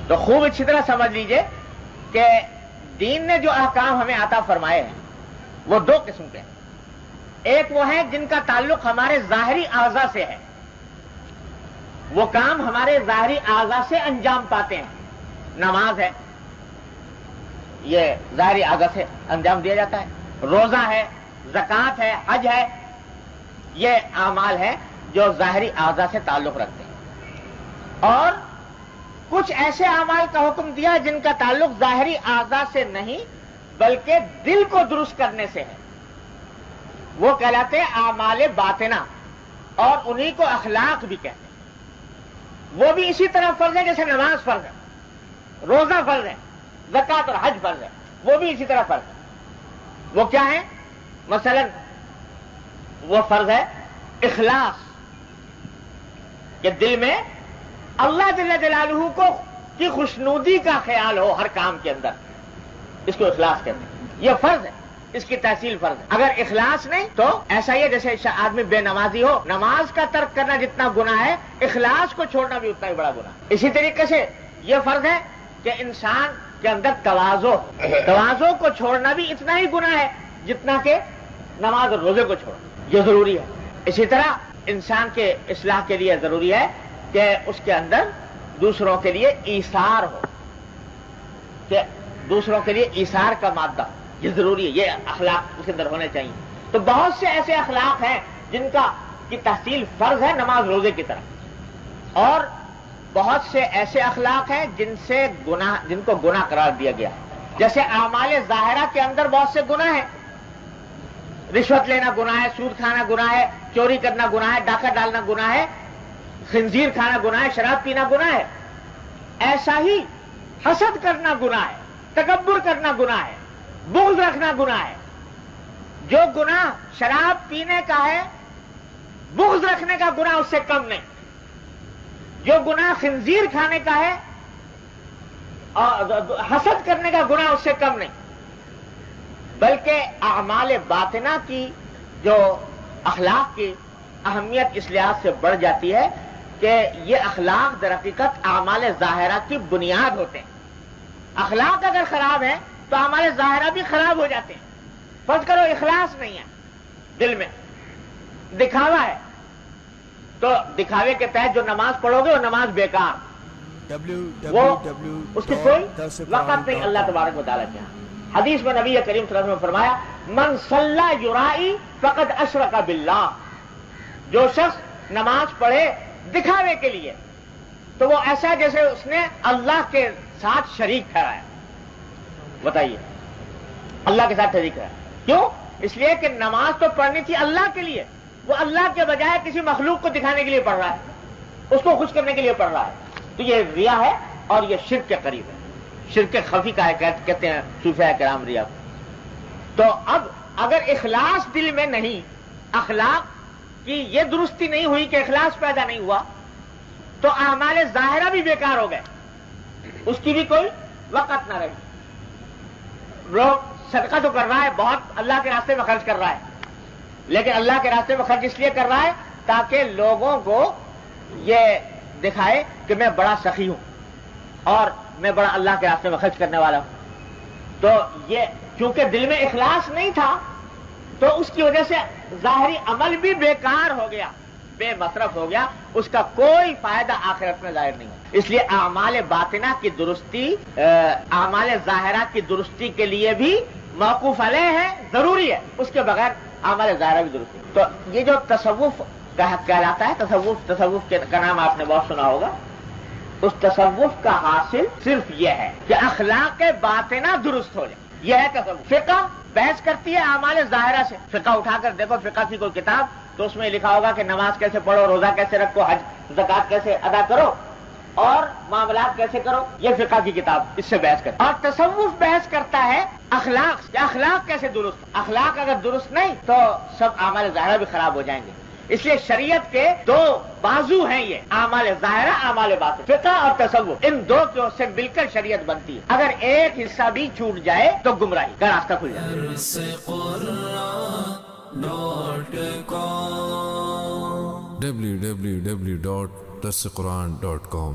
تو خوب اچھی طرح سمجھ لیجئے کہ دین نے جو احکام ہمیں عطا فرمائے ہیں وہ دو قسم کے ہیں. ایک وہ ہیں جن کا تعلق ہمارے ظاہری اعضاء سے ہے، وہ کام ہمارے ظاہری اعضاء سے انجام پاتے ہیں. نماز ہے، یہ ظاہری اعضاء سے انجام دیا جاتا ہے. روزہ ہے، زکوٰۃ ہے، حج ہے، یہ اعمال ہیں جو ظاہری اعضاء سے تعلق رکھتے ہیں. اور کچھ ایسے اعمال کا حکم دیا جن کا تعلق ظاہری اعضاء سے نہیں بلکہ دل کو درست کرنے سے ہے. وہ کہلاتے ہیں اعمال باطنہ، اور انہی کو اخلاق بھی کہتے ہیں. وہ بھی اسی طرح فرض ہے جیسے نماز فرض ہے، روزہ فرض ہے، زکوٰۃ اور حج فرض ہے، وہ بھی اسی طرح فرض ہے. وہ کیا ہے؟ مثلا وہ فرض ہے اخلاص، کہ دل میں اللہ جل جلالہ کو کی خوشنودی کا خیال ہو ہر کام کے اندر، اس کو اخلاص کہتے ہیں. یہ فرض ہے، اس کی تحصیل فرض ہے. اگر اخلاص نہیں تو ایسا ہی ہے جیسے آدمی بے نمازی ہو، نماز کا ترک کرنا جتنا گناہ ہے اخلاص کو چھوڑنا بھی اتنا ہی بڑا گناہ. اسی طریقے سے یہ فرض ہے کہ انسان کے اندر تواضع کو چھوڑنا بھی اتنا ہی گناہ ہے جتنا کہ نماز اور روزے کو چھوڑنا. یہ ضروری ہے. اسی طرح انسان کے اصلاح کے لیے ضروری ہے کہ اس کے اندر دوسروں کے لیے ایثار ہو، کہ دوسروں کے لیے ایثار کا مادہ، یہ ضروری ہے. یہ اخلاق اس کے اندر ہونے چاہیے. تو بہت سے ایسے اخلاق ہیں جن کی تحصیل فرض ہے نماز روزے کی طرح، اور بہت سے ایسے اخلاق ہیں جن کو گناہ قرار دیا گیا ہے. جیسے اعمال ظاہرہ کے اندر بہت سے گناہ ہیں. رشوت لینا گناہ ہے، سود کھانا گناہ ہے، چوری کرنا گناہ ہے، ڈاکہ ڈالنا گناہ ہے، خنزیر کھانا گناہ ہے، شراب پینا گناہ ہے. ایسا ہی حسد کرنا گناہ ہے، تکبر کرنا گناہ ہے، بغض رکھنا گناہ ہے. جو گناہ شراب پینے کا ہے بغض رکھنے کا گناہ اس سے کم نہیں. جو گناہ خنزیر کھانے کا ہے اور حسد کرنے کا گناہ اس سے کم نہیں. بلکہ اعمال باطنہ کی جو اخلاق کی اہمیت اس لحاظ سے بڑھ جاتی ہے کہ یہ اخلاق در حقیقت اعمال ظاہرہ کی بنیاد ہوتے ہیں. اخلاق اگر خراب ہے تو اعمال ظاہرہ بھی خراب ہو جاتے ہیں. فرض کرو اخلاص نہیں ہے دل میں، دکھاوا ہے، تو دکھاوے کے تحت جو نماز پڑھو گے وہ نماز بیکار، وہ اس کی کوئی وقت نہیں اللہ تبارک و تعالیٰ کے ہاں. حدیث میں نبی کریم صلی اللہ علیہ وسلم نے فرمایا من صلی یرائی فقد اشرک باللہ، جو شخص نماز پڑھے دکھاوے کے لیے تو وہ ایسا جیسے اس نے اللہ کے ساتھ شریک ٹھہرایا. بتائیے، اللہ کے ساتھ شریک ٹھہرایا. کیوں؟ اس لیے کہ نماز تو پڑھنی تھی اللہ کے لیے، وہ اللہ کے بجائے کسی مخلوق کو دکھانے کے لیے پڑھ رہا ہے، اس کو خوش کرنے کے لیے پڑھ رہا ہے. تو یہ ریا ہے اور یہ شرک کے قریب ہے. شرک خفی کا ہے کہتے ہیں صوفیاء کرام ریا. تو اب اگر اخلاص دل میں نہیں، اخلاق کی یہ درستی نہیں ہوئی کہ اخلاص پیدا نہیں ہوا، تو اعمال ظاہرہ بھی بیکار ہو گئے، اس کی بھی کوئی وقت نہ رہی. لوگ صدقہ تو کر رہا ہے، بہت اللہ کے راستے میں خرچ کر رہا ہے، لیکن اللہ کے راستے میں خرچ اس لیے کر رہا ہے تاکہ لوگوں کو یہ دکھائے کہ میں بڑا سخی ہوں اور میں بڑا اللہ کے راستے میں خرچ کرنے والا ہوں. تو یہ چونکہ دل میں اخلاص نہیں تھا تو اس کی وجہ سے ظاہری عمل بھی بیکار ہو گیا، بے مصرف ہو گیا، اس کا کوئی فائدہ آخرت میں ظاہر نہیں ہو. اس لیے اعمال باطنہ کی درستی اعمال ظاہرہ کی درستی کے لیے بھی موقوف علیہ ہے، ضروری ہے. اس کے بغیر اعمال ظاہرہ بھی درستی. تو یہ جو تصوف کہلاتا ہے، تصوف کا نام آپ نے بہت سنا ہوگا. اس تصوف کا حاصل صرف یہ ہے کہ اخلاق باطنہ درست ہو جائے. یہ ہے تصوف. فقہ بحث کرتی ہے اعمال ظاہرہ سے. فقہ اٹھا کر دیکھو، فقہ کی کوئی کتاب تو اس میں لکھا ہوگا کہ نماز کیسے پڑھو، روزہ کیسے رکھو، حج زکوٰۃ کیسے ادا کرو اور معاملات کیسے کرو. یہ فقہ کی کتاب اس سے بحث کرتی ہے. اور تصوف بحث کرتا ہے اخلاق، کہ اخلاق کیسے درست. اخلاق اگر درست نہیں تو سب اعمال ظاہرہ بھی خراب ہو جائیں گے. اس لیے شریعت کے دو بازو ہیں، یہ اعمال ظاہرہ، اعمال باطن. فقہ اور تصوف، ان دو کی سے مل کر شریعت بنتی ہے. اگر ایک حصہ بھی چھوٹ جائے تو گمراہی کا راستہ کھل جائے. www.darsequran.com